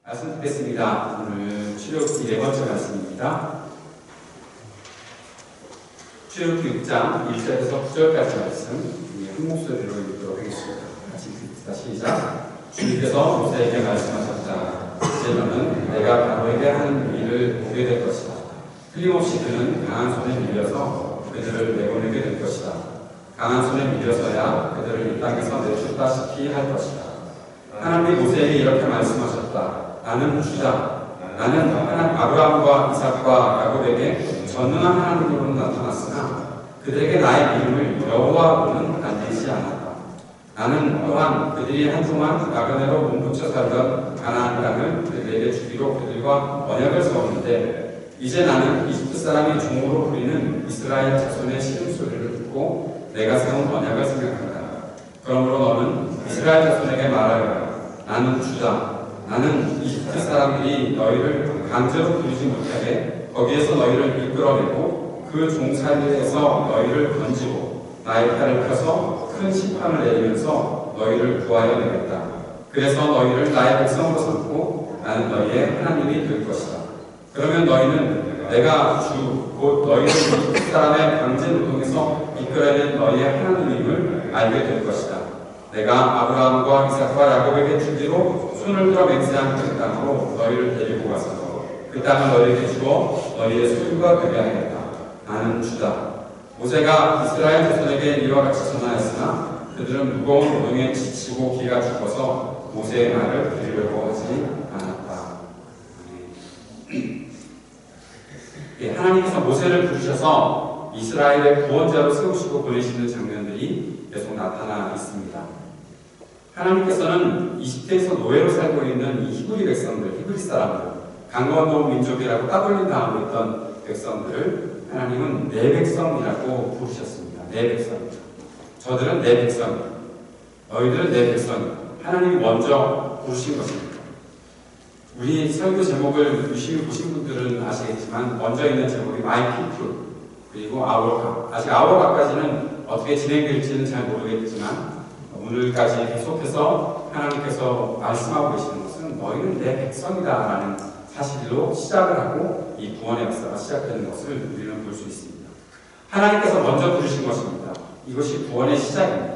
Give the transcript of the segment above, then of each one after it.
말씀 듣겠습니다. 오늘 출애굽기 4번째 말씀입니다. 출애굽기 6장 1절에서 9절까지 말씀 한 목소리로 읽도록 하겠습니다. 같이 읽읍시다. 시작. 주님께서 모세에게 말씀하셨다. 이제 너는 내가 바로에게 하는 일을 보게 될 것이다. 틀림없이 그는 강한 손에 밀려서 그들을 내보내게 될 것이다. 강한 손에 밀려서야 그들을 이 땅에서 내쫓다시피 할 것이다. 하나님이 모세에게 이렇게 말씀하셨다. 나는 주다. 나는 아브라함과 이삭과 야곱에게 전능한 하나님으로 나타났으나 그들에게 나의 이름을 여호와로는 알리지 않았다. 나는 또한 그들이 한동안 나그네로 몸부쳐 살던 가나안 땅을 그들에게 주기로 그들과 언약을 세웠는데 이제 나는 이집트 사람이 종으로 부리는 이스라엘 자손의 신음소리를 듣고 내가 세운 언약을 생각한다. 그러므로 너는 이스라엘 자손에게 말하여라. 나는 주다. 나는 이집트 사람들이 너희를 강제로 부리지 못하게 거기에서 너희를 이끌어내고 그 종살이에서 너희를 건지고 나의 팔을 펴서 큰 심판을 내리면서 너희를 구하여 내겠다. 그래서 너희를 나의 백성으로 삼고 나는 너희의 하나님이 될 것이다. 그러면 너희는 내가 주 곧 너희를 이집트 사람의 강제 노동에서 이끌어낸 너희의 하나님임을 알게 될 것이다. 내가 아브라함과 이삭과 야곱에게 주기로 손을 들어 맹세한 그 땅으로 너희를 데리고 가서 그 땅을 너희에게 주어 너희의 소유가 되게 하겠다. 나는 주다. 모세가 이스라엘 자손에게 이와 같이 전하였으나 그들은 무거운 노동에 지치고 기가 죽어서 모세의 말을 들으려고 하지 않았다. 하나님께서 모세를 부르셔서 이스라엘의 구원자로 세우시고 보내시는 장면들이 계속 나타나 있습니다. 하나님께서는 이집트에서 노예로 살고 있는 이 히브리 백성들, 히브리 사람들, 강건도원 민족이라고 따돌림 당하고 있던 백성들을 하나님은 내 백성이라고 부르셨습니다. 내 백성이다. 저들은 내 백성이다. 너희들은 내 백성이다. 하나님이 먼저 부르신 것입니다. 우리 설교 제목을 유심히 보신 분들은 아시겠지만 먼저 있는 제목이 My People 그리고 Our God. 아직 Our God까지는 어떻게 진행될지는 잘 모르겠지만 오늘까지 계속해서 하나님께서 말씀하고 계시는 것은 너희는 내 백성이다 라는 사실로 시작을 하고 이 구원의 역사가 시작되는 것을 우리는 볼 수 있습니다. 하나님께서 먼저 부르신 것입니다. 이것이 구원의 시작입니다.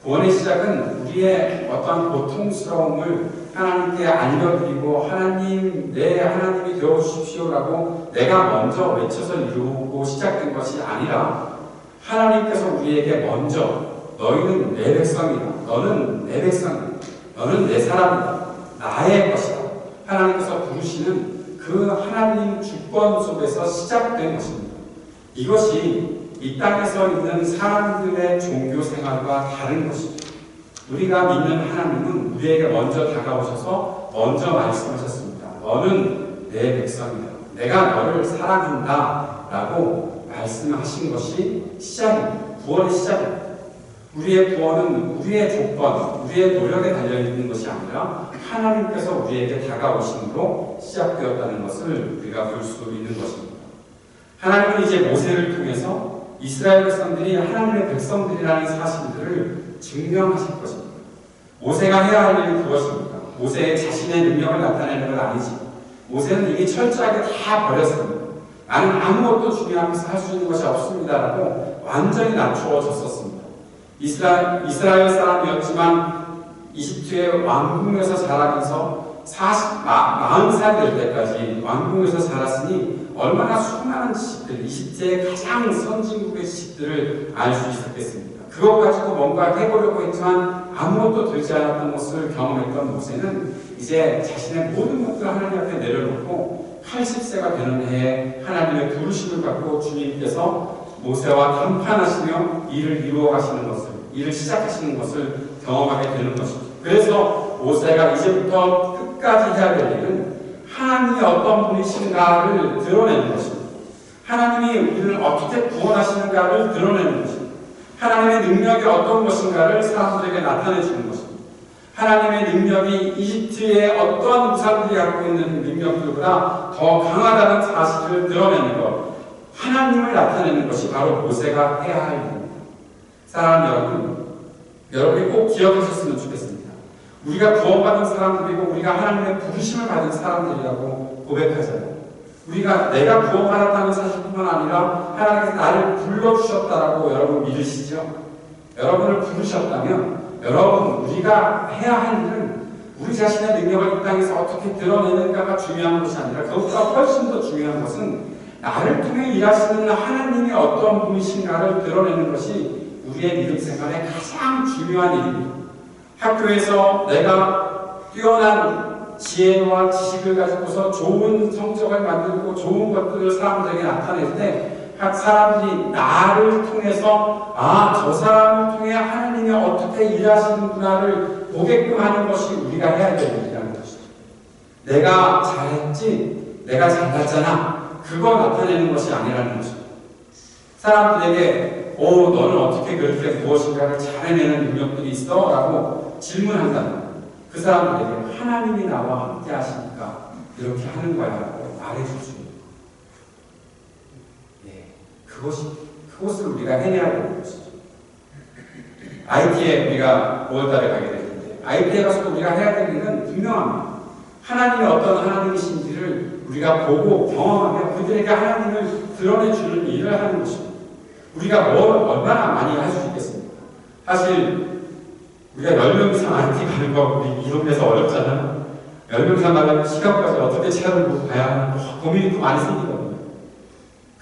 구원의 시작은 우리의 어떤 고통스러움을 하나님께 알려드리고 하나님, 내 하나님이 되어주십시오라고 내가 먼저 외쳐서 이루고 시작된 것이 아니라 하나님께서 우리에게 먼저 너희는 내 백성이다. 너는 내 백성이다. 너는 내 사람이다. 나의 것이다. 하나님께서 부르시는 그 하나님 주권 속에서 시작된 것입니다. 이것이 이 땅에서 있는 사람들의 종교 생활과 다른 것입니다. 우리가 믿는 하나님은 우리에게 먼저 다가오셔서 먼저 말씀하셨습니다. 너는 내 백성이다. 내가 너를 사랑한다. 라고 말씀하신 것이 시작입니다. 구원의 시작입니다. 우리의 구원은 우리의 조건, 우리의 노력에 달려있는 것이 아니라 하나님께서 우리에게 다가오심으로 시작되었다는 것을 우리가 볼 수 있는 것입니다. 하나님은 이제 모세를 통해서 이스라엘 백성들이 하나님의 백성들이라는 사실들을 증명하실 것입니다. 모세가 해야 할 일은 그것입니다. 모세의 자신의 능력을 나타내는 건 아니지. 모세는 이미 철저하게 다 버렸습니다. 나는 아무것도 주님앞에서 할 수 있는 것이 없습니다라고 완전히 낮추어졌었습니다. 이스라엘 사람이었지만 이집트의 왕궁에서 자라면서 40살 될 때까지 왕궁에서 자랐으니 얼마나 수많은 지식들, 이집트의 가장 선진국의 지식들을 알 수 있었겠습니까? 그것 가지고 뭔가 해보려고 했지만 아무것도 되지 않았던 것을 경험했던 모세는 이제 자신의 모든 것들을 하나님 앞에 내려놓고 80세가 되는 해에 하나님의 부르심을 받고 주님께서 모세와談판하시며 일을 이루어 가시는 것을, 일을 시작하시는 것을 경험하게 되는 것입니다. 그래서 모세가 이제부터 끝까지 해야 될 일은 하나님이 어떤 분이신가를 드러내는 것입니다. 하나님이 우리를 어떻게 구원하시는가를 드러내는 것입니다. 하나님의 능력이 어떤 것인가를 사람들에게 나타내 주는 것입니다. 하나님의 능력이 이집트의 어떠한 우상들이 갖고 있는 능력들보다 더 강하다는 사실을 드러내는 것, 하나님을 나타내는 것이 바로 모세가 해야 할 일입니다. 사랑하는 여러분, 여러분이 꼭 기억하셨으면 좋겠습니다. 우리가 구원받은 사람들이고 우리가 하나님의 부르심을 받은 사람들이라고 고백하잖아요. 우리가 내가 구원받았다는 사실뿐만 아니라 하나님께서 나를 불러주셨다라고 여러분 믿으시죠? 여러분을 부르셨다면 여러분 우리가 해야 할 일은 우리 자신의 능력을 이 땅에서 어떻게 드러내는가가 중요한 것이 아니라 그것보다 훨씬 더 중요한 것은 나를 통해 일하시는 하나님이 어떤 분이신가를 드러내는 것이 우리의 믿음 생활의 가장 중요한 일입니다. 학교에서 내가 뛰어난 지혜와 지식을 가지고서 좋은 성적을 만들고 좋은 것들을 사람들에게 나타낼 때 각 사람들이 나를 통해서 저 사람을 통해 하나님이 어떻게 일하시는구나를 보게끔 하는 것이 우리가 해야 될 일이라는 것이죠. 내가 잘했지, 내가 잘났잖아, 그거 나타내는 것이 아니라는 것이죠. 사람들에게 너는 어떻게 그렇게 무엇인가를 잘 해내는 능력들이 있어? 라고 질문한다면 그 사람들에게 하나님이 나와 함께 하시니까 이렇게 하는 거야 라고 말해줄 수 있는 그것을 우리가 해내야 되는 것이죠. IT에 우리가 5월달에 가게 됐는데 IT에 가서도 우리가 해야 될 일은 분명합니다. 하나님이 어떤 하나님이신지를 우리가 보고 경험하며 그들에게 하나님을 드러내주는 일을 하는 것입니다. 우리가 얼마나 많이 할 수 있겠습니까? 사실 우리가 10명 이상 IT 가는 거 우리 이동해서 어렵잖아요. 10명 이상 가려면 시간까지 어떻게 차를 가야 하나 고민이 또 많이 생기거든요.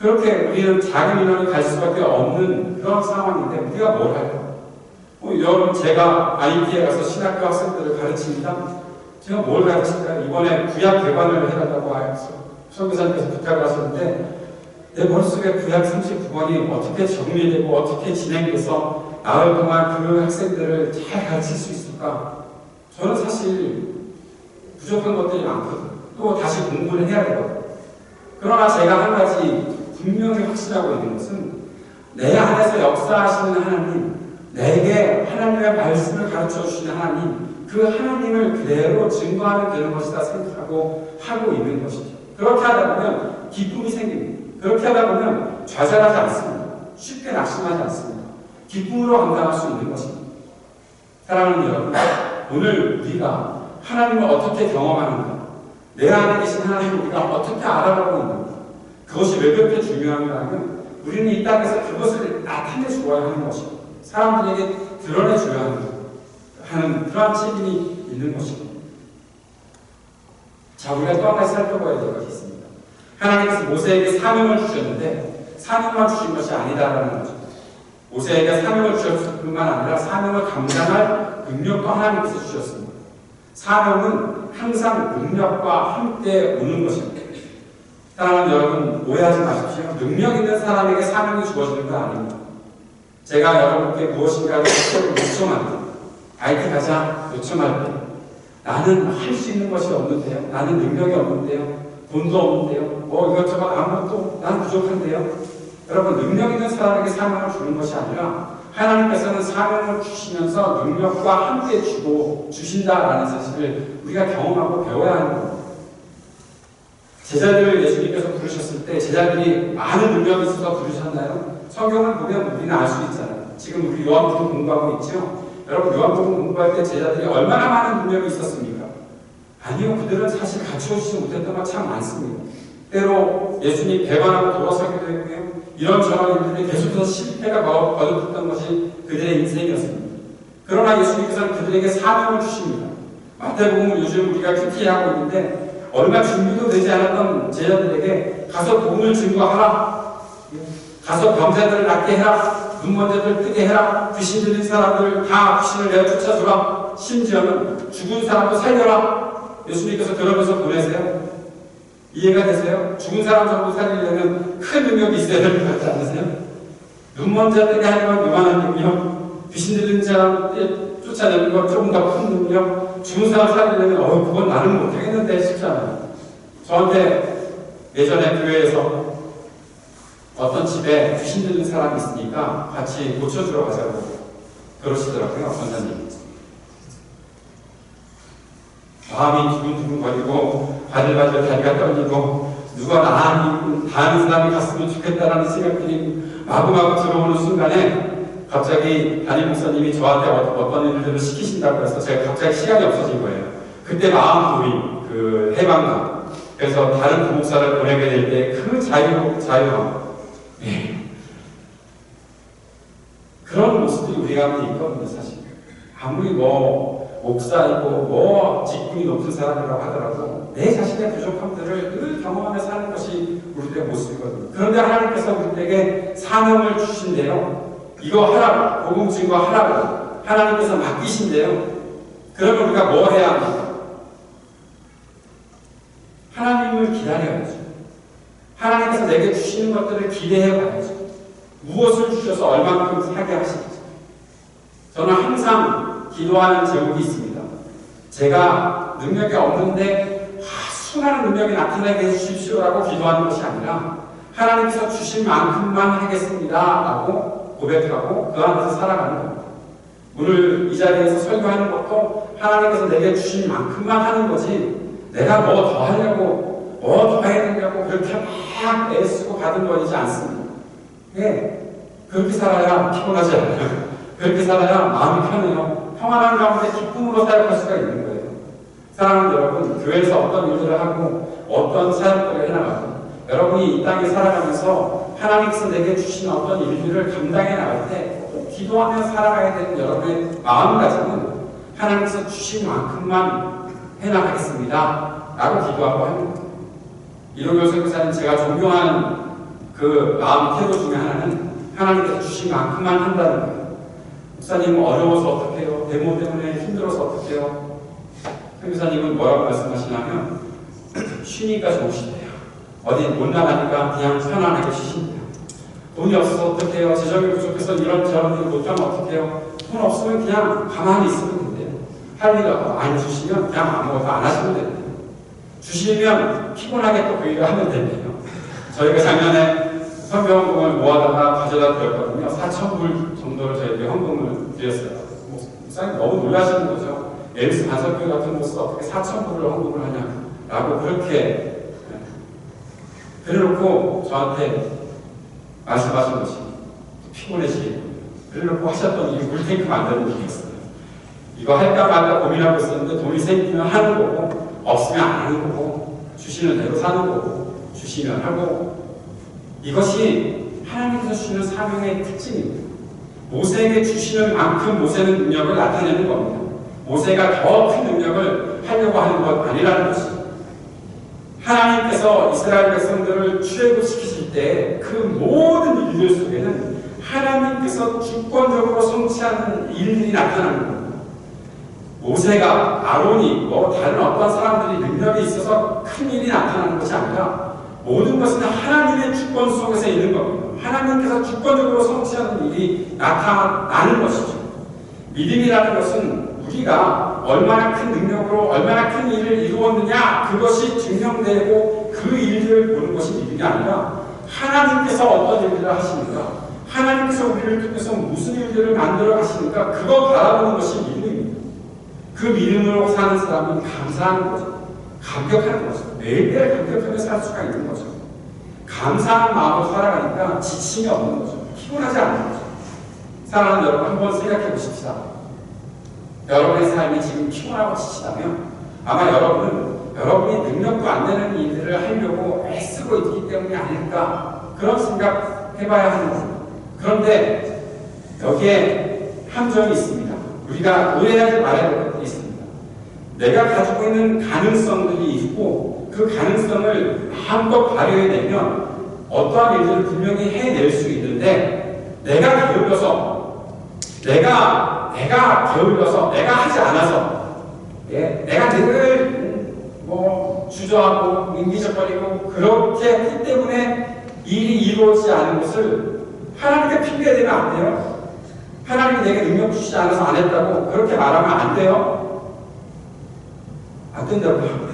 그렇게 우리는 작은 인원이 갈 수밖에 없는 그런 상황인데 우리가 뭘 할까요? 여러분 제가 IT에 가서 신학교 학생들을 가르칩니다. 제가 뭘 가르칠까요? 이번에 구약 개관을 해달라고 선교사님께서 부탁을 하셨는데 내 머릿속에 구약 39권이 어떻게 정리되고 어떻게 진행돼서 나흘 동안 그 학생들을 잘 가르칠 수 있을까? 저는 사실 부족한 것들이 많거든요. 또 다시 공부를 해야 되거든요. 그러나 제가 한 가지 분명히 확신하고 있는 것은 내 안에서 역사하시는 하나님, 내게 하나님의 말씀을 가르쳐 주시는 하나님, 그 하나님을 그대로 증거하면 되는 것이다 생각하고 하고 있는 것이죠. 그렇게 하다 보면 기쁨이 생깁니다. 그렇게 하다 보면 좌절하지 않습니다. 쉽게 낙심하지 않습니다. 기쁨으로 감당할 수 있는 것입니다. 사랑하는 여러분, 오늘 우리가 하나님을 어떻게 경험하는가, 내 안에 계신 하나님을 우리가 어떻게 알아가고 있는가, 그것이 왜 그렇게 중요한가 하면 우리는 이 땅에서 그것을 나타내 주어야 하는 것입니다. 사람들에게 드러내 줘야 하는 그러한 책임이 있는 것입니다. 자, 우리가 또 한 가지 살펴봐야 될 것이 있습니다. 하나님께서 모세에게 사명을 주셨는데 사명만 주신 것이 아니다라는 거죠. 모세에게 사명을 주셨을 뿐만 아니라 사명을 감당할 능력도 하나님께서 주셨습니다. 사명은 항상 능력과 함께 오는 것입니다. 사랑하는 여러분, 오해하지 마십시오. 능력 있는 사람에게 사명이 주어지는 거 아닙니다. 제가 여러분께 무엇인가를 요청할 때, IT 가자 요청할 때, 나는 할 수 있는 것이 없는데요. 나는 능력이 없는데요. 돈도 없는데요. 이것저것 아무것도 난 부족한데요. 여러분, 능력 있는 사람에게 사명을 주는 것이 아니라 하나님께서는 사명을 주시면서 능력과 함께 주신다라는 사실을 우리가 경험하고 배워야 하는 겁니다. 제자들을 예수님께서 부르셨을 때 제자들이 많은 능력이 있어서 부르셨나요? 성경을 보면 우리는 알 수 있잖아요. 지금 우리 요한복음 공부하고 있죠? 여러분, 요한복음 공부할 때 제자들이 얼마나 많은 능력이 있었습니까? 아니요, 그들은 사실 갖추어지지 못했던 건 참 많습니다. 때로 예수님 배반하고 돌아서기도 했고요. 이런저런 일들이 계속해서 실패가 거듭했던 것이 그들의 인생이었습니다. 그러나 예수님께서는 그들에게 사명을 주십니다. 마태복음을 요즘 우리가 큐티하고 있는데 얼마 준비도 되지 않았던 제자들에게 가서 복음을 증거하라, 가서 병자들을 낫게 해라, 눈먼자들을 뜨게 해라, 귀신 들린 사람들 다 귀신을 내어 쫓아주라, 심지어는 죽은 사람도 살려라. 예수님께서 그러면서 보내세요. 이해가 되세요? 죽은 사람 정도 살리려면 큰 능력이 있어야 될 것 같지 않으세요? 눈먼자들에게 하려면 요만한 능력, 귀신 들린 사람 쫓아내는 건 조금 더 큰 능력, 죽은 사람 살리려면 그건 나는 못하겠는데 싶잖아요. 저한테 예전에 교회에서 어떤 집에 귀신 들린 사람이 있으니까 같이 고쳐주러 가자고 그러시더라고요. 원장님이. 마음이 두근두근거리고 바들바들 다리가 떨리고 누가 다 아는 사람이 갔으면 좋겠다라는 생각들이 마구마구 들어오는 순간에 갑자기 담임 목사님이 저한테 어떤 일들을 시키신다고 해서 제가 갑자기 시간이 없어진 거예요. 그때 마음 고민, 그 해방감. 그래서 다른 부목사를 보내게 될 때 그 자유함. 네. 그런 모습들이 우리 가운데 있거든요, 사실. 아무리 목사이고 직분이 높은 사람이라고 하더라도 내 자신의 부족함들을 늘 경험하며 사는 것이 우리들의 모습이거든요. 그런데 하나님께서 우리에게 사명을 주신대요. 이거 하라고, 복음 증거하라고 하나님께서 맡기신대요. 그러면 우리가 뭐 해야 합니까? 하나님을 기다려야죠. 하나님께서 내게 주시는 것들을 기대해 봐야죠. 무엇을 주셔서 얼만큼 사게 하시는지. 저는 항상 기도하는 제목이 있습니다. 제가 능력이 없는데 수많은 능력이 나타나게 해주십시오라고 기도하는 것이 아니라 하나님께서 주신 만큼만 하겠습니다 라고 고백하고 그 안에서 살아가는 겁니다. 오늘 이 자리에서 설교하는 것도 하나님께서 내게 주신 만큼만 하는 거지 내가 뭐 더 하려고 뭐 더 해야 되냐고 그렇게 막 애쓰고 받은 것이지 않습니다. 예, 그렇게 살아야 피곤하지 않아요. 그렇게 살아야 마음이 편해요. 평안한 가운데 기쁨으로 사역할 수가 있는 거예요. 사랑하는 여러분, 교회에서 어떤 일들을 하고 어떤 사역들을 해나가고 여러분이 이 땅에 살아가면서 하나님께서 내게 주신 어떤 일들을 감당해 나갈 때 꼭 기도하며 살아가야 되는 여러분의 마음가짐은 하나님께서 주신 만큼만 해나가겠습니다 라고 기도하고 합니다. 이동열 선교사님 제가 존경하는 그 마음 태도 중에 하나는 하나님께서 주신 만큼만 한다는 거예요. 목사님 어려워서 어떡해요? 데모 때문에 힘들어서 어떡해요? 선교사님은 뭐라고 말씀하시냐면 쉬니까 좋으시대요. 어디 못 나가니까 그냥 편안하게 쉬신대요. 돈이 없어서 어떡해요? 재정이 부족해서 이런저런 일 못하면 어떡해요? 돈 없으면 그냥 가만히 있으면 된대요. 할 일 안 주시면 그냥 아무것도 안 하시면 된대요. 주시면 피곤하게 또 그 일을 하면 된대요. 저희가 작년에 선교 헌금을 모아다가 가져다 드렸거든요. 4,000불 정도를 저희에게 헌금을 드렸어요. 목사님 너무 놀라시는 거죠. 에비스 간섭교회 같은 곳에서 어떻게 4,000불을 헌금을 하냐라고 그렇게 그래놓고 저한테 말씀하신 것이 피곤해지겠군요. 그래놓고 하셨던 일이 물탱크 만드는 일이었어요. 이거 할까 말까 고민하고 있었는데 돈이 생기면 하는 거고 없으면 안 하는 거고 주시는 대로 사는 거고 주시면 하고 이것이 하나님께서 주시는 사명의 특징입니다. 모세에게 주시는 만큼 모세는 능력을 나타내는 겁니다. 모세가 더 큰 능력을 하려고 하는 것 아니라는 것입니다. 하나님께서 이스라엘 백성들을 출애굽시키실 때 그 모든 일들 속에는 하나님께서 주권적으로 성취하는 일들이 나타나는 겁니다. 모세가 아론이 다른 어떤 사람들이 능력이 있어서 큰 일이 나타나는 것이 아니라 모든 것은 하나님의 주권 속에서 있는 겁니다. 하나님께서 주권적으로 성취하는 일이 나타나는 것이죠. 믿음이라는 것은 우리가 얼마나 큰 능력으로 얼마나 큰 일을 이루었느냐 그것이 증명되고 그 일들을 보는 것이 믿음이 아니라 하나님께서 어떤 일들을 하시는가 하나님께서 우리를 통해서 무슨 일들을 만들어 가시는가 그거 바라보는 것이 믿음입니다. 그 믿음으로 사는 사람은 감사하는 거죠. 감격하는 거죠. 매일매일 감격하며 살 수가 있는 거죠. 감사한 마음으로 살아가니까 지침이 없는 거죠. 피곤하지 않는 거죠. 사랑하는 여러분 한번 생각해 보십시다. 여러분의 삶이 지금 피곤하고 지치다면 아마 여러분이 능력도 안 되는 일들을 하려고 애쓰고 있기 때문이 아닐까 그런 생각 해봐야 하는 겁니다. 그런데 여기에 함정이 있습니다. 우리가 오해하지 말아야 될 것들이 있습니다. 내가 가지고 있는 가능성들이 있고 그 가능성을 마음껏 발휘해내면 어떠한 일들을 분명히 해낼 수 있는데 내가 게을러서 내가 하지 않아서 내가 늘 주저하고 민기적거리고 그렇게 했기 때문에 일이 이루어지지 않은 것을 하나님께 핑계대면 안 돼요. 하나님이 내게 능력 주시지 않아서 안 했다고 그렇게 말하면 안 돼요. 안 된다고요.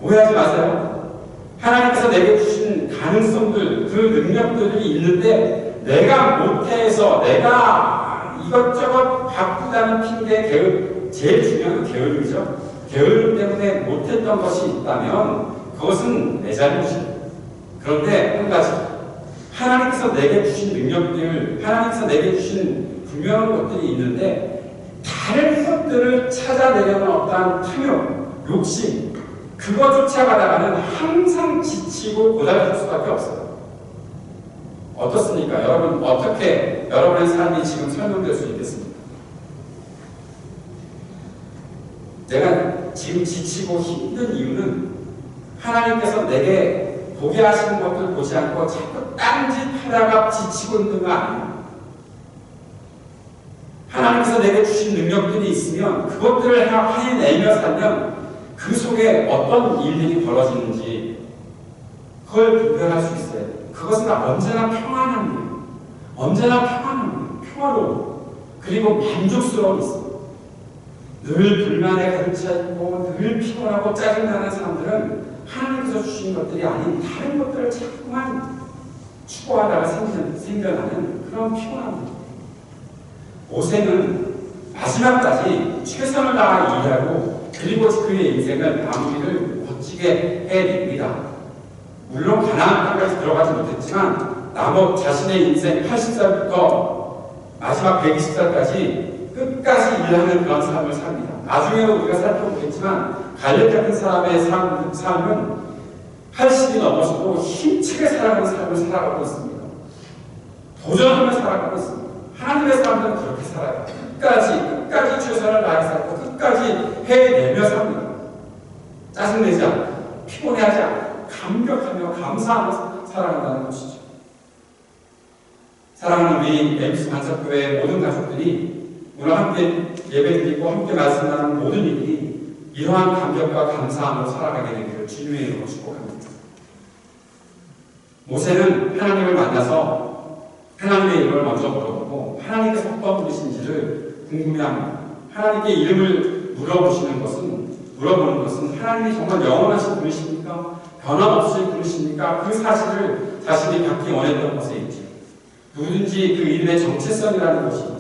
오해하지 마세요. 하나님께서 내게 주신 가능성들, 그 능력들이 있는데 내가 못해서 내가 이것저것 바꾸다는 핑계, 제일 중요한 건 게으름이죠. 게으름 때문에 못했던 것이 있다면 그것은 내 잘못이에요. 그런데 한 가지 하나님께서 내게 주신 능력들, 하나님께서 내게 주신 분명한 것들이 있는데 다른 것들을 찾아내려는 어떠한 탐욕, 욕심, 그거 쫓아가다가는 항상 지치고 고달릴 수밖에 없어요. 어떻습니까? 여러분, 어떻게 여러분의 삶이 지금 설명될 수 있겠습니까? 내가 지금 지치고 힘든 이유는 하나님께서 내게 보게 하시는 것들 보지 않고 자꾸 딴짓하다가 지치고 있는 거 아니에요. 하나님께서 내게 주신 능력들이 있으면 그것들을 해내며 살면 그 속에 어떤 일들이 벌어지는지 그걸 분별할 수 있어요. 그것은 언제나 평안한 거예요. 언제나 평안한 거예요. 평화로워. 그리고 만족스러움이 있어요. 늘 불만에 가득 차 있고 늘 피곤하고 짜증나는 사람들은 하나님께서 주신 것들이 아닌 다른 것들을 자꾸만 추구하다가 생겨나는 그런 피곤함입니다. 모세는 마지막까지 최선을 다해 일하고 그리고 그의 인생을 마무리를 멋지게 해냅니다. 물론 가나안 땅까지 들어가지 못했지만 자신의 인생 80살부터 마지막 120살까지 끝까지 일하는 그런 삶을 삽니다. 나중에도 우리가 살펴보겠지만 갈렙 같은 사람의 삶은 80이 넘어서도 힘차게 살아가는 삶을 살아가고 있습니다. 도전하며 살아가고 있습니다. 하나님의 사람들은 그렇게 살아요. 끝까지 최선을 다해 살고 끝까지 해내며 삽니다. 짜증내지 않고 피곤해하지 않고 감격하며 감사하며 살아간다는 것이죠. 사랑하는 우리 MBC 반석교회 모든 가족들이 오늘 함께 예배드리고 함께 말씀 나누는 모든 이들이 이러한 감격과 감사함으로 살아가게 되기를 주님의 이름으로 축복합니다. 모세는 하나님을 만나서 하나님의 이름을 먼저 물어보고 하나님께서 어떤 분이신지를 궁금해합니다. 하나님께 이름을 물어보는 것은 하나님이 정말 영원하신 분이십니까? 변함없으신 분이십니까? 그 사실을 자신이 갖기 원했던 것에 있죠. 누구든지 그 이름의 정체성이라는 것이 있죠.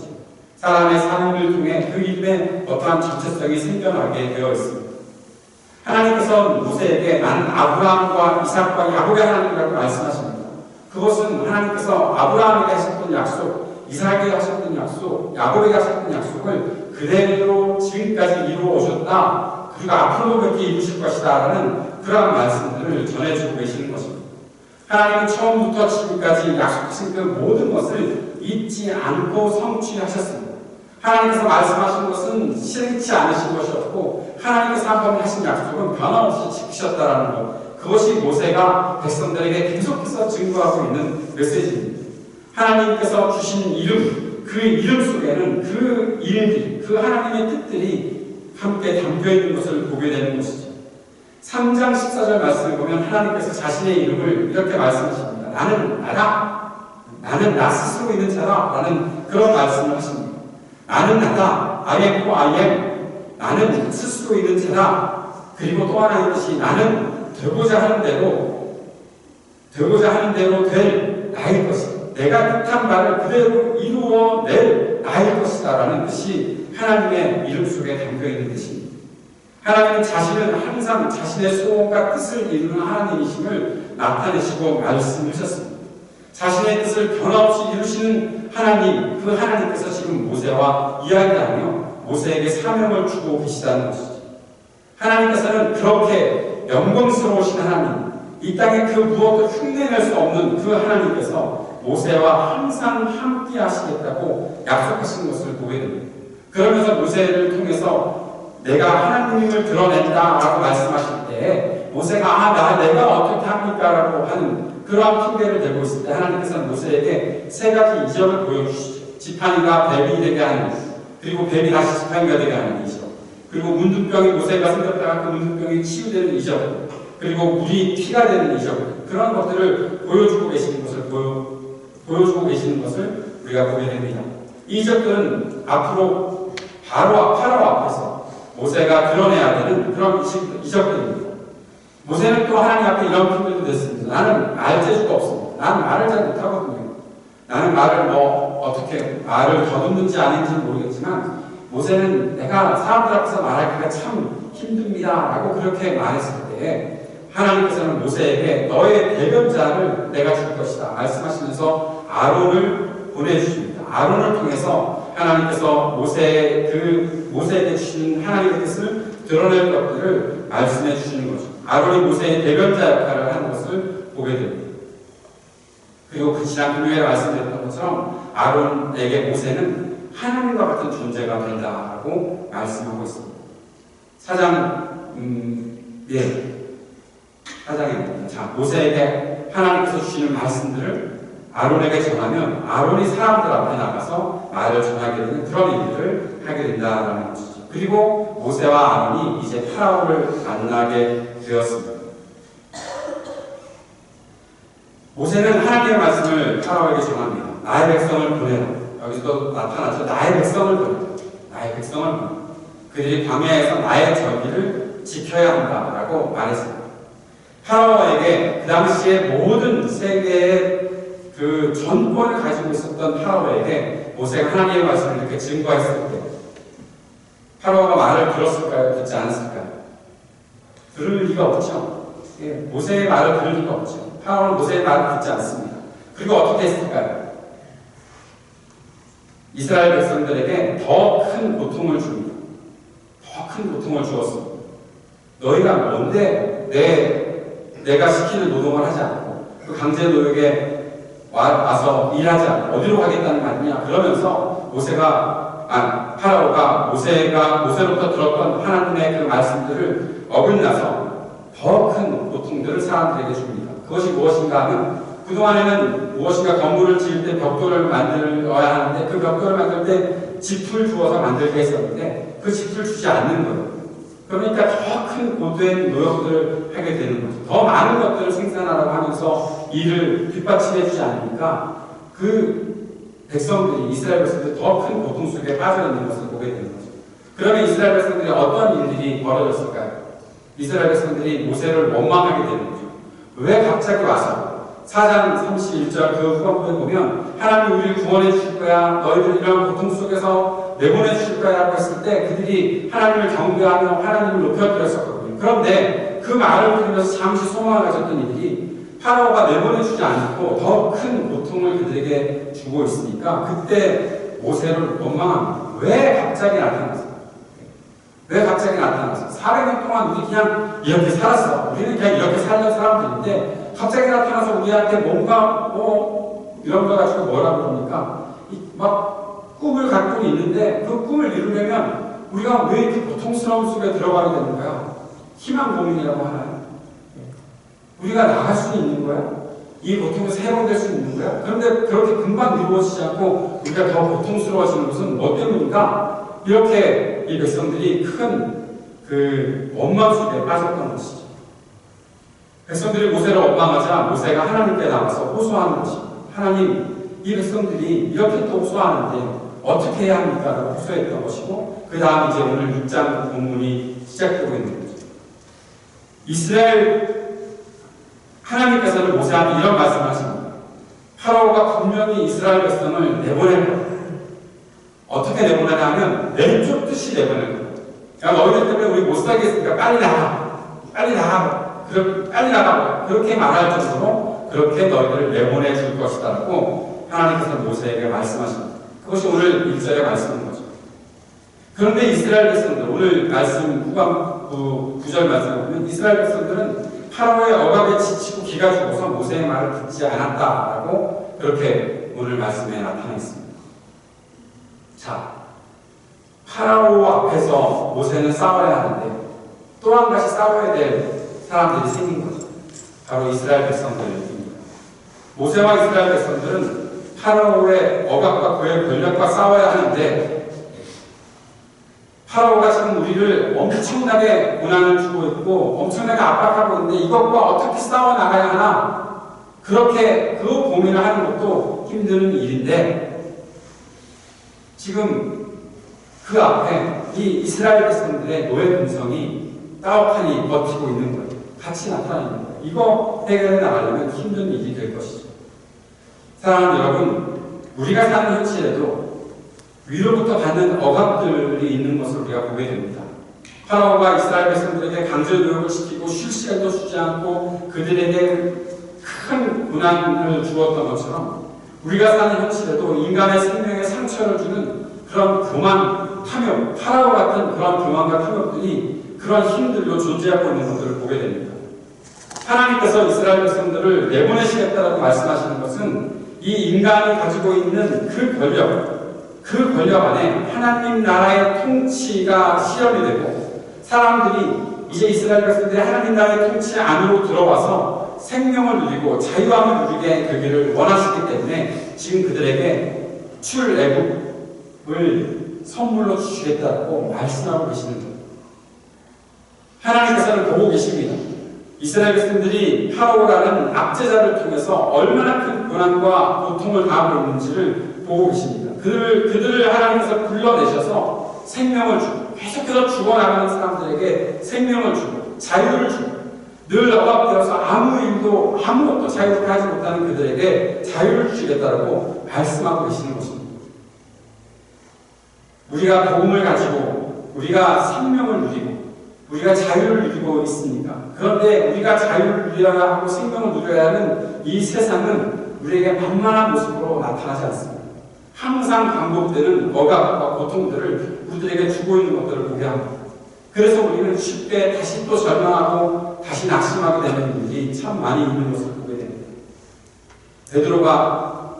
사람의 삶을 통해 그 이름에 어떠한 정체성이 생겨나게 되어 있습니다. 하나님께서 모세에게 나는 아브라함과 이삭과 야곱의 하나님이라고 말씀하십니다. 그것은 하나님께서 아브라함에게 하셨던 약속, 이삭에게 하셨던 약속, 야곱에게 하셨던 약속을 그대로 지금까지 이루어 오셨다. 그리고 앞으로도 그렇게 이루실 것이다. 라는 그러한 말씀들을 전해주고 계시는 것입니다. 하나님은 처음부터 지금까지 약속하신 그 모든 것을 잊지 않고 성취하셨습니다. 하나님께서 말씀하신 것은 실행치 않으신 것이었고 하나님께서 한 번 하신 약속은 변함없이 지키셨다는 것, 그것이 모세가 백성들에게 계속해서 증거하고 있는 메시지입니다. 하나님께서 주신 이름, 그 이름 속에는 그 일들, 그 하나님의 뜻들이 함께 담겨있는 것을 보게 되는 것이죠. 3장 14절 말씀을 보면 하나님께서 자신의 이름을 이렇게 말씀하십니다. 나는 나다. 나는 나 스스로 있는 자다. 라는 그런 말씀을 하십니다. 나는 나다. I am who I am. 나는 스스로 있는 자다. 그리고 또 하나 있듯이 나는 되고자 하는 대로 될 나일 것이다. 내가 뜻한 바를 그대로 이루어낼 나일 것이다. 라는 뜻이 하나님의 이름 속에 담겨있는 뜻입니다. 하나님은 자신은 항상 자신의 소원과 뜻을 이루는 하나님이심을 나타내시고 말씀하셨습니다. 자신의 뜻을 변함없이 이루시는 하나님, 그 하나님께서 지금 모세와 이야기하며 모세에게 사명을 주고 계시다는 것이죠. 하나님께서는 그렇게 영광스러우신 하나님, 이 땅에 그 무엇도 흉내낼 수 없는 그 하나님께서 모세와 항상 함께 하시겠다고 약속하신 것을 보게 됩니다. 그러면서 모세를 통해서 내가 하나님을 드러낸다 라고 말씀하실 때 모세가 내가 어떻게 합니까? 라고 하는 그러한 핑계를 대고 있을 때 하나님께서는 모세에게 세 가지 이적을 보여주시죠. 지팡이가 뱀이 되게 하는 것, 그리고 뱀이 다시 지팡이가 되게 하는 이적, 그리고 문둥병이 모세가 생겼다가 그 문둥병이 치유되는 이적, 그리고 물이 피가 되는 이적, 그런 것들을 보여주고 계시는 것을 우리가 보게 됩니다. 이 이적들은 앞으로 바로 파라오 앞에서 모세가 드러내야 되는 그런 이적들입니다. 모세는 또 하나님 앞에 이런 핑계도 냈습니다. 나는 말 재주가 없습니다. 나는 말을 잘 못하거든요. 나는 어떻게 말을 더듬는지 아닌지 모르겠지만 모세는 내가 사람들 앞에서 말하기가 참 힘듭니다. 라고 그렇게 말했을 때 하나님께서는 모세에게 너의 대변자를 내가 줄 것이다 말씀하시면서 아론을 보내주십니다. 아론을 통해서 하나님께서 모세에게 주신 하나님의 뜻을 드러낼 것들을 말씀해 주시는 거죠. 아론이 모세의 대변자 역할을 하는 것을 보게 됩니다. 그리고 그 지난 금요일에 말씀드렸던 것처럼 아론에게 모세는 하나님과 같은 존재가 된다라고 말씀하고 있습니다. 사장입니다. 자, 모세에게 하나님께서 주시는 말씀들을 아론에게 전하면 아론이 사람들 앞에 나가서 말을 전하게 되는 그런 일들을 하게 된다라는 것이죠. 그리고 모세와 아론이 이제 파라오를 만나게 되었습니다. 모세는 하나님의 말씀을 파라오에게 전합니다. 나의 백성을 보내라. 여기서도 나타나죠. 나의 백성을 보내라. 나의 백성을 보내라. 그들이 광야에서 나의 절기를 지켜야 한다라고 말했습니다. 파라오에게 그 당시에 모든 세계의 그 전권을 가지고 있었던 파라오에게 모세가 하나님의 말씀을 이렇게 증거했을 때 파라오가 말을 들었을까요? 듣지 않았을까요? 들을 리가 없죠. 모세의 말을 들을 리가 없죠. 파라오는 모세의 말을 듣지 않습니다. 그리고 어떻게 했을까요? 이스라엘 백성들에게 더 큰 고통을 줍니다. 더 큰 고통을 주었습니다. 너희가 뭔데 내가 시키는 노동을 하지 않고 그 강제 노역에 와서 일하지 않고 어디로 가겠다는 거 아니냐 그러면서 파라오가 모세로부터 들었던 하나님의 그 말씀들을 어긋나서 더 큰 고통들을 사람들에게 줍니다. 그것이 무엇인가 하면 그동안에는 무엇인가 건물을 지을 때 벽돌을 만들어야 하는데 그 벽돌을 만들 때 짚을 주어서 만들게 했었는데 그 짚을 주지 않는 거예요. 그러니까 더 큰 고된 노역들을 하게 되는 거죠. 더 많은 것들을 생산하라고 하면서 일을 뒷받침해주지 않으니까 그 백성들이 이스라엘 백성들이 더 큰 고통 속에 빠져 있는 것을 보게 되는 거죠. 그러면 이스라엘 백성들이 어떤 일들이 벌어졌을까요? 이스라엘 백성들이 모세를 원망하게 되는 거죠. 왜 갑자기 와서 4장 31절 그 후반부에 보면 하나님 우리를 구원해 주실 거야 너희들 이런 고통 속에서 내보내 주실 거야 라고 했을 때 그들이 하나님을 경배하며 하나님을 높여드렸었거든요. 그런데 그 말을 들으면서 잠시 소망을 가졌던 이들이 파라오가 내보내 주지 않고 더 큰 고통을 그들에게 주고 있으니까 그때 모세를 원망합니다. 왜 갑자기 나타났어? 왜 갑자기 나타났어? 400년 동안 우리 그냥 이렇게 살았어. 우리는 그냥 이렇게 살던 사람들인데 갑자기 나타나서 우리한테 뭔가 이런 거 가지고 뭐라고 그럽니까? 막 꿈을 갖고 있는데 그 꿈을 이루려면 우리가 왜 이렇게 고통스러운 속에 들어가게 되는 거야? 희망 고민이라고 하나요? 우리가 나갈 수 있는 거야? 이 고통에서 해방될 수 있는 거야? 그런데 그렇게 금방 이루어지지 않고 우리가 더 고통스러워지는 것은 뭐 때문인가? 이렇게 이 백성들이 큰 그 원망 속에 빠졌던 것이죠. 백성들이 모세를 원망하자 모세가 하나님께 나와서 호소하는 것입니다. 하나님, 이 백성들이 이렇게 또 호소하는데 어떻게 해야 합니까? 라고 호소했던 것이고 그 다음 이제 오늘 6장 본문이 시작되고 있는 거죠. 하나님께서는 모세한테 이런 말씀을 하십니다. 파라오가 분명히 이스라엘 백성을 내보낼 거다. 어떻게 내보내냐 하면 내쫓듯이 내보낼 거다. 야, 너희들 때문에 우리 못 살겠으니까 빨리 나가. 빨리 나가. 빨리 나가. 그렇게 말할 정도로 그렇게 너희들을 내보내 줄 것이다 라고 하나님께서 모세에게 말씀하십니다. 그것이 오늘 1절의 말씀인 거죠. 그런데 이스라엘 백성들, 오늘 말씀 후반부 9절 말씀을 보면 이스라엘 백성들은 파라오의 억압에 지치고 기가 죽어서 모세의 말을 듣지 않았다라고 그렇게 오늘 말씀에 나타나 있습니다. 자, 파라오 앞에서 모세는 싸워야 하는데 또 한 가지 싸워야 될 사람들이 생긴 거죠. 바로 이스라엘 백성들입니다. 모세와 이스라엘 백성들은 파라오의 억압과 그의 권력과 싸워야 하는데 파라오가 지금 우리를 엄청나게 고난을 주고 있고 엄청나게 압박하고 있는데 이것과 어떻게 싸워나가야 하나 그렇게 그 고민을 하는 것도 힘든 일인데 지금 그 앞에 이 이스라엘 백성들의 노예 근성이 따뜻하니 버티고 있는 거예요. 같이 나타나는 거예요. 이거 해결해 나가려면 힘든 일이 될 것이죠. 사랑하는 여러분, 우리가 사는 현실에도 위로부터 받는 억압들이 있는 것을 우리가 보게 됩니다. 파라오가 이스라엘 백성들에게 강제 노역을 시키고 쉴 시간도 주지 않고 그들에게 큰 고난을 주었던 것처럼 우리가 사는 현실에도 인간의 생명에 상처를 주는 그런 교만, 탐욕, 파라오 같은 그런 교만과 탐욕들이 그런 힘들로 존재하고 있는 것들을 보게 됩니다. 하나님께서 이스라엘 백성들을 내보내시겠다라고 말씀하시는 것은 이 인간이 가지고 있는 그 권력 안에 하나님 나라의 통치가 실현이 되고 사람들이 이제 이스라엘 백성들이 하나님 나라의 통치 안으로 들어와서 생명을 누리고 자유함을 누리게 되기를 원하시기 때문에 지금 그들에게 출애굽을 선물로 주시겠다고 말씀하고 계시는 거예요. 하나님께서는 보고 계십니다. 이스라엘 백성들이 파라오라는 압제자를 통해서 얼마나 큰 고난과 고통을 당하고 있는지를 보고 계십니다. 그들을 하나님께서 불러내셔서 생명을 주고 계속해서 죽어나가는 사람들에게 생명을 주고 자유를 주고 늘 억압되어서 아무것도 자유롭게 하지 못하는 그들에게 자유를 주시겠다고 말씀하고 계시는 것입니다. 우리가 복음을 가지고 우리가 생명을 누리고 우리가 자유를 누리고 있습니다. 그런데 우리가 자유를 누려야 하고 생명을 누려야 하는 이 세상은 우리에게 만만한 모습으로 나타나지 않습니다. 항상 반복되는 억압과 고통들을 우리들에게 주고 있는 것들을 보게 합니다. 그래서 우리는 쉽게 다시 또 절망하고 다시 낙심하게 되는 일이 참 많이 있는 것을 보게 됩니다. 베드로가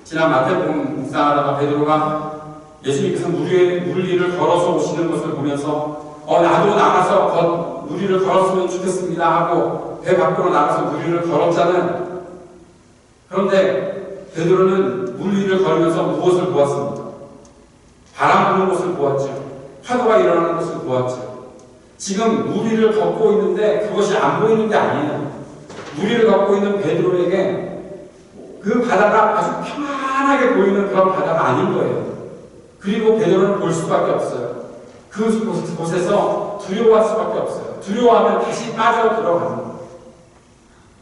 지난 마태복음 묵상하다가 베드로가 예수님께서 물 위를 걸어서 오시는 것을 보면서 나도 나가서 물 위를 걸었으면 좋겠습니다 하고 배 밖으로 나가서 물 위를 걸었잖아요. 그런데 베드로는 물 위를 걸으면서 무엇을 보았습니까? 바람 부는 것을 보았죠. 파도가 일어나는 것을 보았죠. 지금 물 위를 걷고 있는데 그것이 안 보이는 게 아니에요. 물 위를 걷고 있는 베드로에게 그 바다가 아주 편안하게 보이는 그런 바다가 아닌 거예요. 그리고 베드로는 볼 수밖에 없어요. 그곳에서 두려워할 수밖에 없어요. 두려워하면 다시 빠져 들어가는 거예요.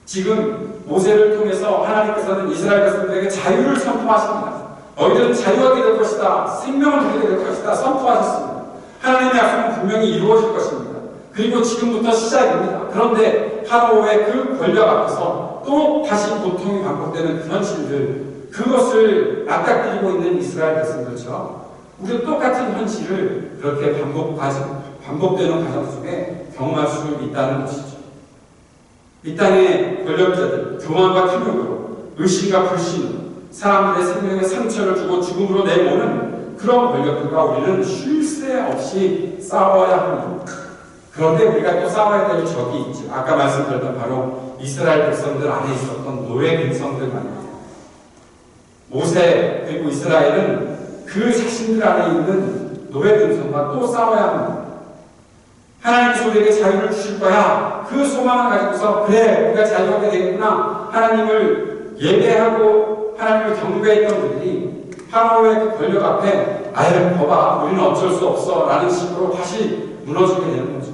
지금 모세를 통해서 하나님께서는 이스라엘 백성들에게 자유를 선포하십니다. 너희들은 자유하게 될 것이다. 생명을 누리게 될 것이다. 선포하셨습니다. 하나님의 약속은 분명히 이루어질 것입니다. 그리고 지금부터 시작입니다. 그런데 파라오의 그 권력 앞에서 또 다시 고통이 반복되는 그 현실들, 그것을 맞닥뜨리고 있는 이스라엘 백성들처럼 우리도 똑같은 현실을 그렇게 반복되는 과정 속에 경험할 수 있다는 것이죠. 이 땅의 권력자들, 교만과 탐욕으로 의심과 불신으로 사람들의 생명에 상처를 주고 죽음으로 내모는 그런 권력들과 우리는 쉴 새 없이 싸워야 합니다. 그런데 우리가 또 싸워야 될 적이 있죠. 아까 말씀드렸던 바로 이스라엘 백성들 안에 있었던 노예 백성들 말입니다. 모세 그리고 이스라엘은 그 자신들 안에 있는 노예 백성과 또 싸워야 합니다. 하나님께서 우리에게 자유를 주실 거야. 그 소망을 가지고서 그래 우리가 자유하게 되겠구나. 하나님을 예배하고 하나님을 경배했던 그들이 파라오의 그 권력 앞에 아유 봐봐 우리는 어쩔 수 없어 라는 식으로 다시 무너지게 되는 거죠.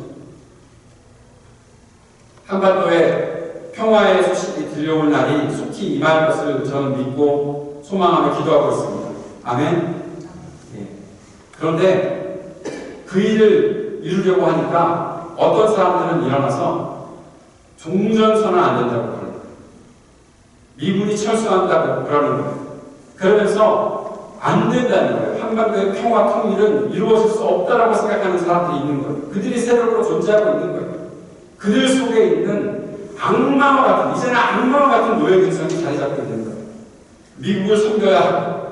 한반도에 평화의 소식이 들려올 날이 속히 임할 것을 저는 믿고 소망하며 기도하고 있습니다. 아멘. 예. 그런데 그 일을 이루려고 하니까 어떤 사람들은 일어나서 종전선언 안 된다고 그러는 거예요. 미군이 철수한다고 그러는 거예요. 그러면서 안 된다는 거예요. 한반도의 평화 통일은 이루어질 수 없다라고 생각하는 사람들이 있는 거예요. 그들이 세력으로 존재하고 있는 거예요. 그들 속에 있는 악마와 같은, 이제는 악마와 같은 노예 근성이 자리 잡고 있는 거예요. 미국을 섬겨야 하고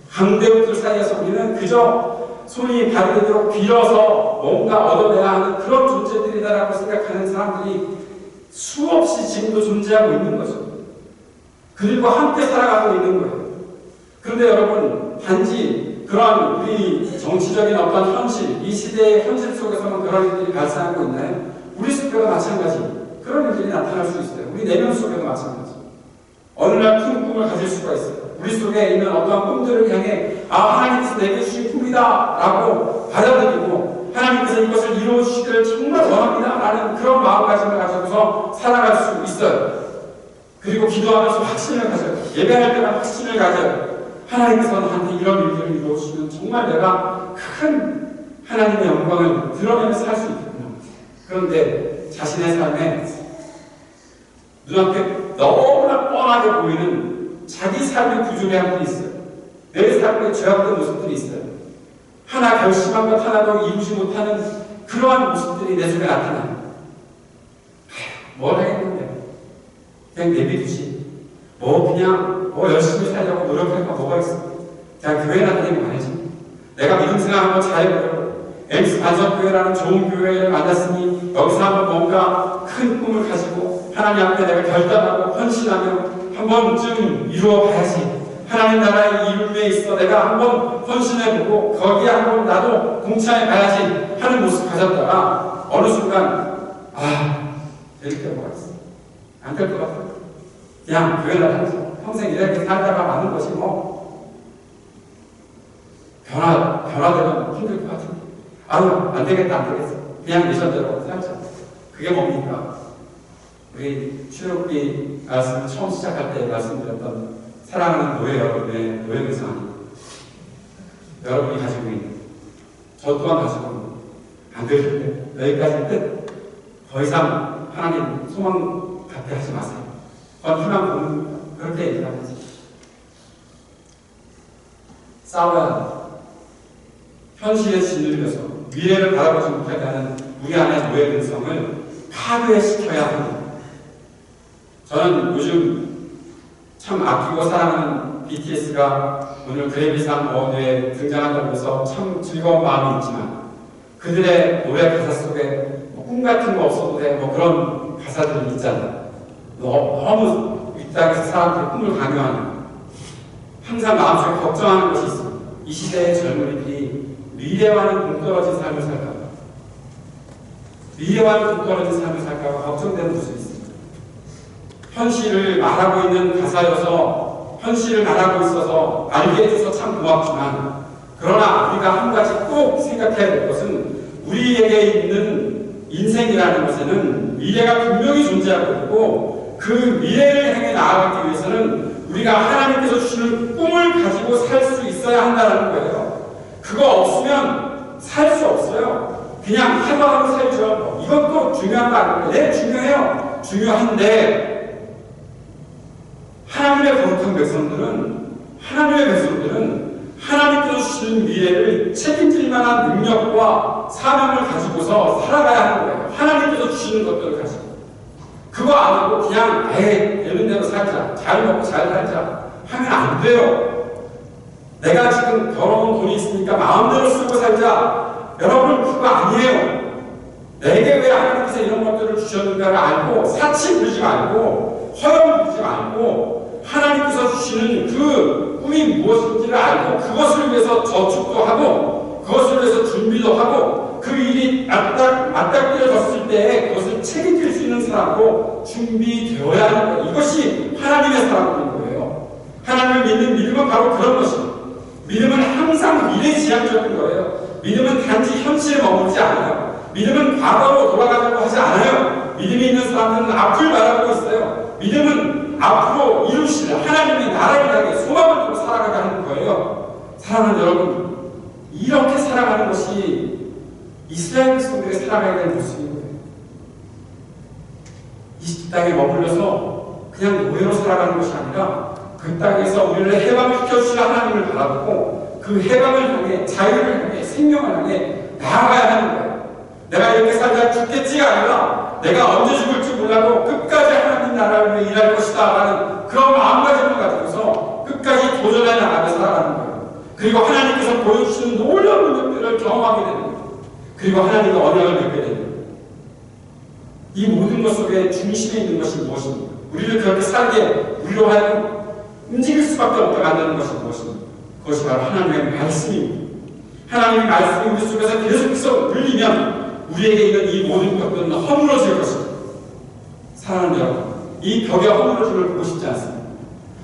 강대국들 사이에서 우리는 그저 손이 발이 되도록 빌어서 뭔가 얻어내야 하는 그런 존재들이다라고 생각하는 사람들이 수없이 지금도 존재하고 있는 거죠. 그들과 함께 살아가고 있는 거예요. 그런데 여러분 단지 그러한 우리 정치적인 어떤 현실, 이 시대의 현실 속에서는 그런 일들이 발생하고 있나요? 우리 속에도 마찬가지 그런 일들이 나타날 수 있어요. 우리 내면 속에도 마찬가지. 어느 날 큰 꿈을 가질 수가 있어요. 우리 속에 있는 어떠한 꿈들을 향해 하나님께서 내게 주신 꿈이다 라고 받아들이고 하나님께서 이것을 이루어주시기를 정말 원합니다 라는 그런 마음가짐을 가지고서 살아갈 수 있어요. 그리고 기도하면서 확신을 가져요. 예배할 때만 확신을 가져요. 하나님께서 나한테 이런 일들을 이루어주시면 정말 내가 큰 하나님의 영광을 드러내면서 살 수 있겠구나. 그런데 자신의 삶에 눈앞에 너무나 뻔하게 보이는 자기 삶의 부조리함들이 있어요. 내 삶의 죄악된 모습들이 있어요. 하나 결심한 것 하나도 이루지 못하는 그러한 모습들이 내 속에 나타나요. 뭘 하겠는데? 그냥 내비두지. 그냥 열심히 살려고 노력할 거 뭐가 있어? 그냥 교회 나다니면 말이지. 내가 믿음 생활 한번 잘해보려고 엠스 반석교회라는 좋은 교회를 만났으니 여기서 한번 뭔가 큰 꿈을 가지고 하나님 앞에 내가 결단하고 헌신하며 한 번쯤 이루어봐야지. 하나님 나라의 이름에 있어 내가 한번 헌신해보고 거기에 한번 나도 동참해봐야지 하는 모습 가졌다가 어느 순간 될 때 뭐가 있어? 안 될 것 같아. 그냥 교회 나가면서 평생 이렇게 살다가 마는 것이 변화되면 힘들 것 같은데. 안 되겠다, 안 되겠어. 그냥 예전대로 살자. 그게 뭡니까? 우리 출애굽기 말씀 처음 시작할 때 말씀드렸던 사랑하는 노예 여러분의 노예 근성 아닙니다. 여러분이 가지고 있는, 저 또한 가지고 있는, 안 되실 때 여기까지 끝. 더 이상 하나님 소망 갖게 하지 마세요. 그건 희망 보는 겁니다. 그렇게 얘기하면서 싸워야 합니다. 현실에 짓눌려서 미래를 바라보지 못하게 하는 우리 안의 노예 근성을 파괴시켜야 합니다. 저는 요즘 참 아끼고 사랑하는 BTS가 오늘 그래미상 어워드에 등장한다고 해서 참 즐거운 마음이 있지만 그들의 노래 가사 속에 꿈 같은 거 없어도 돼 그런 가사들이 있잖아요. 너무 이 땅에서 사람들의 꿈을 강요하는, 항상 마음속에 걱정하는 것이 있습니다. 이 시대의 젊은이들이 미래와는 동떨어진 삶을 살까봐, 미래와는 동떨어진 삶을 살까봐 걱정되는 모습이 있습니다. 현실을 말하고 있는 가사여서 현실을 말하고 있어서 알게 해줘서 참 고맙지만, 그러나 우리가 한 가지 꼭 생각해야 될 것은 우리에게 있는 인생이라는 것에는 미래가 분명히 존재하고 있고 그 미래를 향해 나아가기 위해서는 우리가 하나님께서 주시는 꿈을 가지고 살 수 있어야 한다는 거예요. 그거 없으면 살 수 없어요. 그냥 하루하루 살죠. 이것도 중요한 거 아닙니까? 네, 중요해요. 중요한데 하나님의 거룩한 백성들은 하나님께서 주시는 미래를 책임질 만한 능력과 사명을 가지고서 살아가야 하는 거예요. 하나님께서 주시는 것들을 가지고. 그거 아니고 그냥 되는 대로 살자, 잘 먹고 잘 살자 하면 안 돼요. 내가 지금 벌어온 돈이 있으니까 마음대로 쓰고 살자. 여러분, 그거 아니에요. 내게 왜 하나님께서 이런 것들을 주셨는가를 알고 사치 부리지 말고 허영 부리지 말고 하나님께서 주시는 그 꿈이 무엇인지를 알고 그것을 위해서 저축도 하고 그것을 위해서 준비도 하고 그 일이 맞닥뜨려졌을 때 그것을 책임질 수 있는 사람으로 준비되어야 하는 거예요. 이것이 하나님의 사람인 거예요. 하나님을 믿는 믿음은 바로 그런 것입니다. 믿음은 항상 미래지향적인 거예요. 믿음은 단지 현실에 머물지 않아요. 믿음은 과거로 돌아가려고 하지 않아요. 믿음이 있는 사람들은 앞을 바라보고 있어요. 믿음은 앞으로 이루실 하나님의 나라를 향해 소망을 두고 살아가게 하는 거예요. 사랑하는 여러분, 이렇게 살아가는 것이 이스라엘 백성들이 살아가야 될 모습인 거예요. 이 땅에 머물러서 그냥 노예로 살아가는 것이 아니라 그 땅에서 우리를 해방시켜주실 하나님을 바라보고 그 해방을 향해, 자유를 향해, 생명을 향해 나아가야 하는 거예요. 내가 이렇게 살다 죽겠지가 아니라 내가 언제 죽을지 몰라도 끝까지 하나님 나라를 위해 일할 것이다 라는 그런 마음가짐을 가지고서 끝까지 도전해 나가며 살아가는 거예요. 그리고 하나님께서 보여주시는 놀라운 능력들을 경험하게 되는 거예요. 그리고 하나님과 언약을 맺게 되는 거예요. 이 모든 것 속에 중심에 있는 것이 무엇입니까? 우리를 그렇게 살게, 우리로 하여금 움직일 수밖에 없게 만드는 것이 무엇입니까? 그것이 바로 하나님의 말씀입니다. 하나님의 말씀이 우리 속에서 계속해서 울리면 우리에게 있는 이 모든 것들은 허물어질 것입니다. 사랑하는 여러분, 이 벽에 허물어짐을 보고 싶지 않습니다.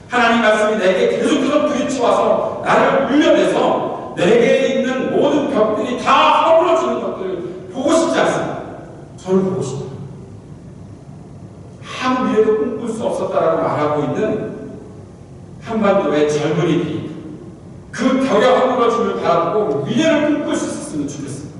하나님 말씀이 내게 계속해서 부딪혀와서 나를 울려내서 내게 있는 모든 벽들이 다 허물어지는 것들을 보고 싶지 않습니다. 저를 보고 싶다. 아무 미래도 꿈꿀 수 없었다라고 말하고 있는 한반도의 젊은이들이 그 벽에 허물어짐을 바라보고 미래를 꿈꿀 수 있었습니다. 하셨으면 좋겠습니다.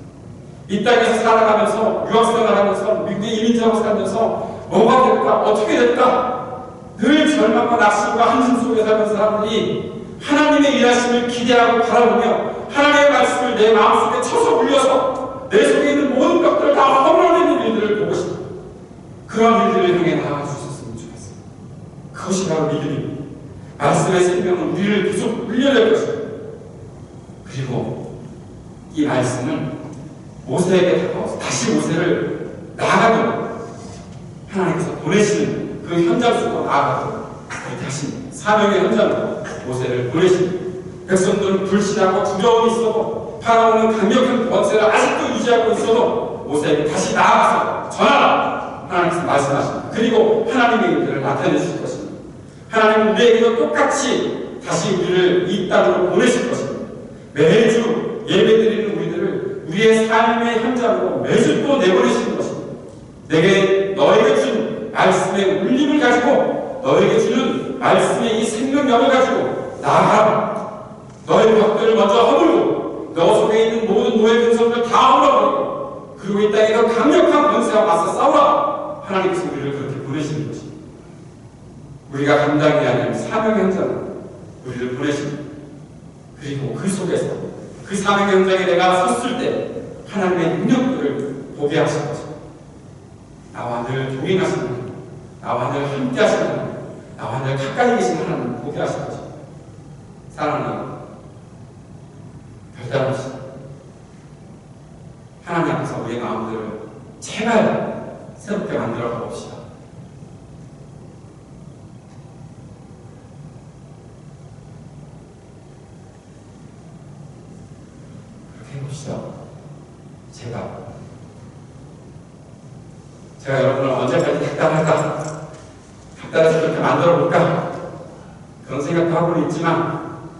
이 땅에서 살아가면서 유학생활하면서 미국에 이민자로 살면서 뭐가 될까? 어떻게 될까? 늘 절망과 낙심과 한심 속에 사는 사람들이 하나님의 일하심을 기대하고 바라보며 하나님의 말씀을 내 마음속에 쳐서 울려서 내 속에 있는 모든 것들을 다 허물어내는 일들을 보고 싶다. 그런 일들을 향해 나아가 주셨으면 좋겠습니다. 그것이 바로 믿음입니다. 말씀의 생명은 우리를 계속 울려낼 것입니다. 그리고 이 말씀은 모세에게 다가와서 다시 모세를 나아가도록 하나님께서 보내시는 그 현장 속으로 나아가도록 그렇게 하신 사명의 현장으로 모세를 보내십니다. 백성들은 불신하고 두려움이 있어도 파라오는 강력한 권세를 아직도 유지하고 있어도 모세에게 다시 나아가서 전하라 하나님께서 말씀하십니다. 그리고 하나님의 일들을 나타내 주실 것입니다. 하나님은 우리에게도 똑같이 다시 우리를 이 땅으로 보내실 것입니다. 매주 예배드리는 우리들을 우리의 삶의 현장으로 매주 또 내보내시는 것입니다. 너에게 준 말씀의 울림을 가지고 너에게 주는 말씀의 이 생명력을 가지고 나아가라. 너의 벽들을 먼저 허물고 너 속에 있는 모든 노예 근성을 다 허물어버리고 그리고 이 땅에 더 강력한 권세와 맞서 싸우라. 하나님께서 우리를 그렇게 보내시는 것입니다. 우리가 감당해야 하는 사명의 현장으로 우리를 보내십니다. 그리고 그 속에서 그 사명의 현장에 내가 섰을 때 하나님의 능력들을 보게 하실 것입니다. 나와 늘 동행하시는 하나님, 나와 늘 함께 하시는 하나님, 나와 늘 가까이 계신 하나님을 보게 하실 것입니다. 사랑하는 별다른 하나님 앞에서 우리의 마음들을 제발 새롭게 만들어 가봅시다. 그렇게 해봅시다. 제가 여러분을 언제까지 닥달할까? 닥달해서 그렇게 만들어 볼까? 그런 생각도 하고는 있지만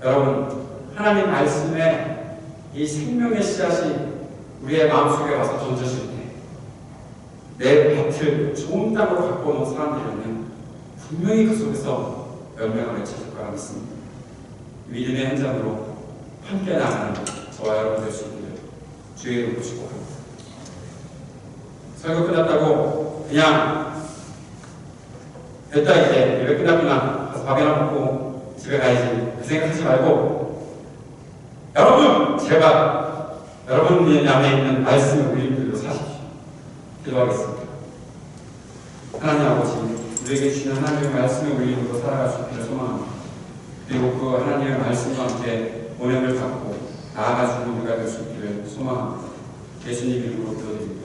여러분 하나님 말씀에 이 생명의 씨앗이 우리의 마음속에 와서 던져질 때 내 밭을 좋은 땅으로 갖고 오는 사람들이라면 분명히 그 속에서 열매가 맺혀질 거라 믿습니다. 믿음의 현장으로 함께 나가는 저와 여러분 될 수 있기를 주의 이름으로 축복합니다. 설교 끝났다고 그냥 됐다 이제 예배 끝났구나 가서 밥이나 먹고 집에 가야지 그 생각하지 말고 여러분 제발 여러분 안에 있는 말씀의 울림들로 사십시오. 기도하겠습니다. 하나님 아버지 우리에게 주시는 하나님의 말씀의 울림으로 살아갈 수 있기를 소망합니다. 그리고 그 하나님의 말씀과 함께 본연을 갖고 나아가주는 우리가 될 수 있기를 소망합니다. 예수님 이름으로 기도드립니다.